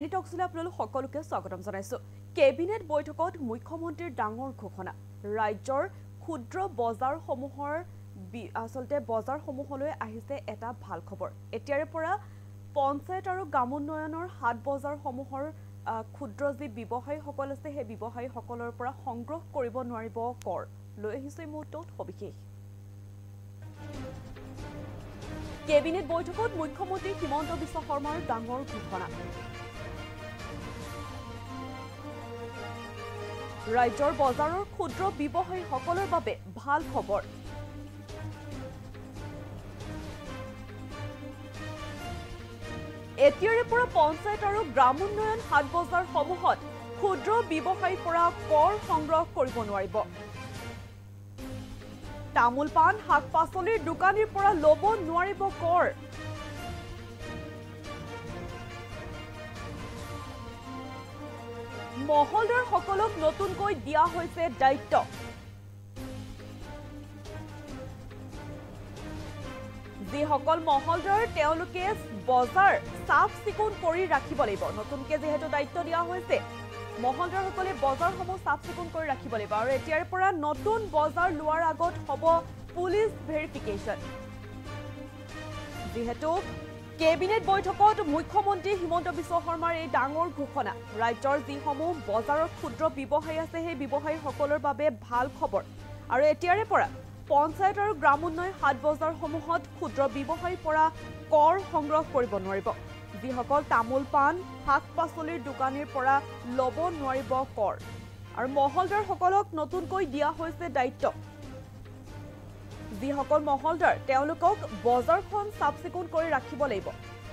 টকছিলা আপোনালোক সকলোকে স্বাগতম জনাইছো। কেবিনেট বৈঠকত মুখ্যমন্ত্ৰীৰ ডাঙৰ ঘোষণা। ৰাজ্যৰ ক্ষুদ্ৰ বজাৰসমূহৰ বজাৰসমূহলৈ আহিছে এটা ভাল খবৰ। এতিয়াৰে পৰা পঞ্চায়ত আৰু গ্ৰামোন্নয়নৰ হাট বজাৰসমূহৰ ক্ষুদ্ৰ যি ব্যৱসায়ীসকল আছে সেই ব্যৱসায়ীসকলৰ পৰা সংগ্ৰহ কৰিব নোৱাৰিব কৰ। লৈ আহিছে এই মুহূৰ্তত সবিশেষ। কেবিনেট বৈঠকত মুখ্যমন্ত্ৰী হিমন্ত বিশ্ব শৰ্মাৰ ডাঙৰ ঘোষণা। ৰাজ্যৰ বজাৰৰ ক্ষুদ্ৰ ব্যৱসায়ীসকলৰ বাবে ভাল খবৰ। এতিয়াৰে পৰা পঞ্চায়ত আৰু গ্ৰামোন্নয়ন হাট বজাৰসমূহত ক্ষুদ্ৰ ব্যৱসায়ীৰ পৰা কৰ সংগ্ৰহ কৰিব নোৱাৰিব। তামোল পাণ শাক পাচলিৰ দোকানীৰ পৰা ল'ব নোৱাৰিব কৰ। মহলদাৰসকলক নতুনকৈ দিয়া হৈছে দায়িত্ব। যিসকল মহলদাৰ তেওঁলোকে বজাৰ চাফ চিকুণ কৰি ৰাখিব লাগিব। নতুনকৈ যিহেতু দায়িত্ব দিয়া হৈছে মহলদাৰসকলে বজাৰসমূহ চাফ চিকুণ কৰি ৰাখিব লাগিব। আৰু এতিয়াৰ পৰা নতুন বজাৰ লোৱাৰ আগত হ'ব পুলিচ ভেৰিফিকেশ্যন। যিহেতু কেবিনেট বৈঠকত মুখ্যমন্ত্ৰী হিমন্ত বিশ্ব শৰ্মাৰ এই ডাঙৰ ঘোষণা। ৰাজ্যৰ যিসমূহ বজাৰৰ ক্ষুদ্ৰ ব্যৱসায়ী আছে সেই ব্যৱসায়ীসকলৰ বাবে ভাল খবৰ। আৰু এতিয়াৰে পৰা পঞ্চায়ত আৰু গ্ৰামোন্নয়ন হাট বজাৰসমূহত ক্ষুদ্ৰ ব্যৱসায়ীৰ পৰা কৰ সংগ্ৰহ কৰিব নোৱাৰিব। যিসকল তামোল পাণ শাক পাচলিৰ দোকানীৰ পৰা ল'ব নোৱাৰিব কৰ। আৰু মহলদাৰসকলক নতুনকৈ দিয়া হৈছে দায়িত্ব। যিসকল মহলদাৰ তেওঁলোকক বজাৰখন চাফ চিকুণ কৰি ৰাখিব লাগিব।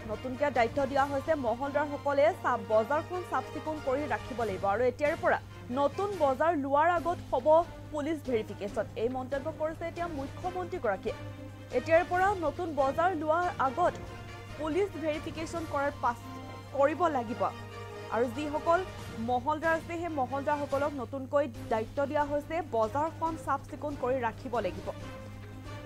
নতুনকৈ দায়িত্ব দিয়া হৈছে মহলদাৰসকলে বজাৰখন চাফ চিকুণ কৰি ৰাখিব লাগিব। আৰু এতিয়াৰ পৰা নতুন বজাৰ লোৱাৰ আগত হ'ব পুলিচ ভেৰিফিকেশ্যন। এই মন্তব্য কৰিছে এতিয়া মুখ্যমন্ত্ৰীগৰাকীয়ে। এতিয়াৰ পৰা নতুন বজাৰ লোৱাৰ আগত পুলিচ ভেৰিফিকেশ্যন কৰিব লাগিব। আৰু যিসকল মহলদাৰ আছে সেই মহলদাৰসকলক নতুনকৈ দায়িত্ব দিয়া হৈছে বজাৰখন চাফ চিকুণ কৰি ৰাখিব লাগিব।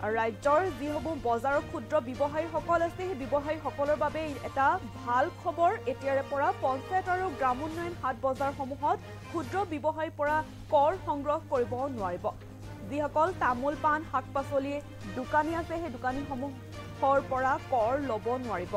আৰু ৰাজ্যৰ যিসমূহ বজাৰৰ ক্ষুদ্ৰ ব্যৱসায়ীসকল আছে সেই ব্যৱসায়ীসকলৰ বাবে এটা ভাল খবৰ। এতিয়াৰে পৰা পঞ্চায়ত আৰু গ্ৰামোন্নয়ন হাট বজাৰসমূহত ক্ষুদ্ৰ ব্যৱসায়ীৰ পৰা কৰ সংগ্ৰহ কৰিব নোৱাৰিব। যিসকল তামোল পাণ শাক পাচলিৰ দোকানী আছে সেই দোকানীসমূহৰ পৰা কৰ ল'ব নোৱাৰিব।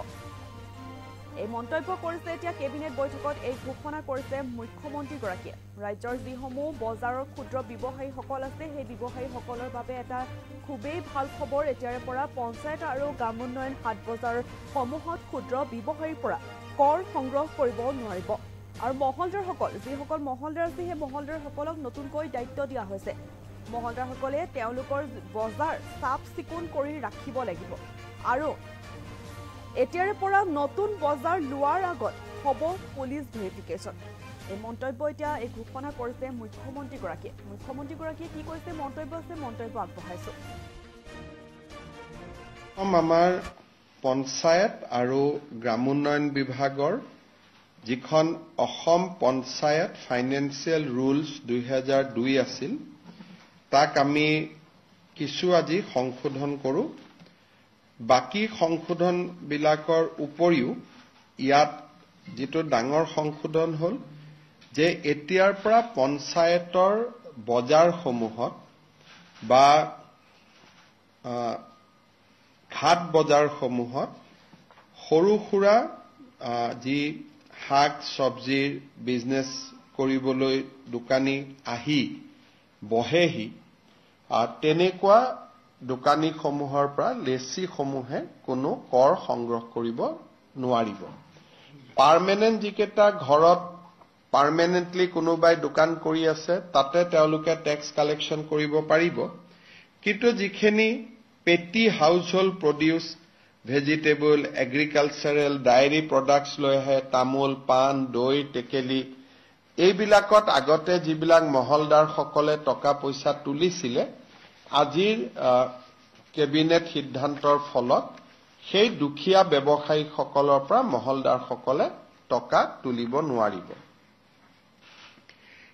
এই মন্তব্য কৰিছে এতিয়া কেবিনেট বৈঠকত এই ঘোষণা কৰিছে মুখ্যমন্ত্ৰীগৰাকীয়ে। ৰাজ্যৰ যিসমূহ বজাৰৰ ক্ষুদ্ৰ ব্যৱসায়ীসকল আছে সেই ব্যৱসায়ীসকলৰ বাবে এটা খুবেই ভাল খবৰ। এতিয়াৰে পৰা পঞ্চায়ত আৰু গ্ৰামোন্নয়ন হাট বজাৰসমূহত ক্ষুদ্ৰ ব্যৱসায়ীৰ পৰা কৰ সংগ্ৰহ কৰিব নোৱাৰিব। আৰু মহলদাৰসকল যিসকল মহলদাৰ আছে সেই মহলদাৰসকলক নতুনকৈ দায়িত্ব দিয়া হৈছে। মহলদাৰসকলে তেওঁলোকৰ বজাৰ চাফ চিকুণ কৰি ৰাখিব লাগিব। আৰু এতিয়াৰে পৰা নতুন বজাৰ লোৱাৰ আগত হ'ব পুলিচ ভেৰিফিকেশ্যন। এই মন্তব্য এতিয়া এই ঘোষণা কৰিছে মুখ্যমন্ত্ৰীগৰাকীয়ে। মুখ্যমন্ত্ৰীগৰাকীয়ে কি কৈছে মন্তব্য আছে মন্তব্য আগবঢ়াইছো। আমাৰ পঞ্চায়ত আৰু গ্ৰামোন্নয়ন বিভাগৰ যিখন অসম পঞ্চায়ত ফাইনেন্সিয়েল ৰুলছ 2002 আছিল তাক আমি কিছু আজি সংশোধন কৰোঁ। বাকী সংশোধনবিলাকৰ উপৰিও ইয়াত যিটো ডাঙৰ সংশোধন হ'ল যে এতিয়াৰ পৰা পঞ্চায়তৰ বজাৰসমূহত বা ঘাট বজাৰসমূহত সৰু সুৰা যি শাক চব্জিৰ বিজনেছ কৰিবলৈ দোকানী আহি বহেহি তেনেকুৱা দোকানীসমূহৰ পৰা লেচিসমূহে কোনো কৰ সংগ্ৰহ কৰিব নোৱাৰিব। পাৰ্মানেণ্ট যিকেইটা ঘৰত পাৰ্মানেণ্টলি কোনোবাই দোকান কৰি আছে তাতে তেওঁলোকে টেক্স কালেকশ্যন কৰিব পাৰিব। কিন্তু যিখিনি পেটি house hold produce vegetable agricultural diary products লৈ আহে তামোল পাণ দৈ টেকেলি এইবিলাকত আগতে যিবিলাক মহলদাৰসকলে টকা পইচা তুলিছিলে আজিৰ কেবিনেট সিদ্ধান্তৰ ফলত সেই দুখীয়া ব্যৱসায়ীসকলৰ পৰা মহলদাৰসকলে টকা তুলিব নোৱাৰিব।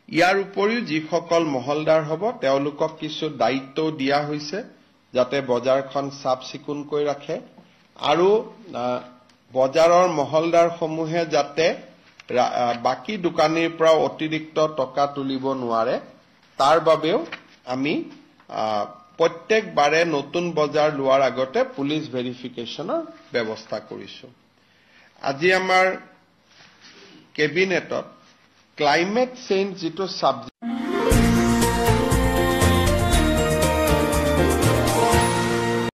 ইয়াৰ উপৰিও যিসকল মহলদাৰ হ'ব তেওঁলোকক কিছু দায়িত্বও দিয়া হৈছে যাতে বজাৰখন চাফ চিকুণকৈ ৰাখে। আৰু বজাৰৰ মহলদাৰসমূহে যাতে বাকি দোকানীৰ পৰা অতিৰিক্ত টকা তুলিব নোৱাৰে তাৰ বাবেও আমি প্ৰত্যেকবাৰে নতুন বজাৰ লোৱাৰ আগতে পুলিচ ভেৰিফিকেশ্যনৰ ব্যৱস্থা কৰিছো আজি আমাৰ কেবিনেটত ক্লাইমেট চেঞ্জ যেটো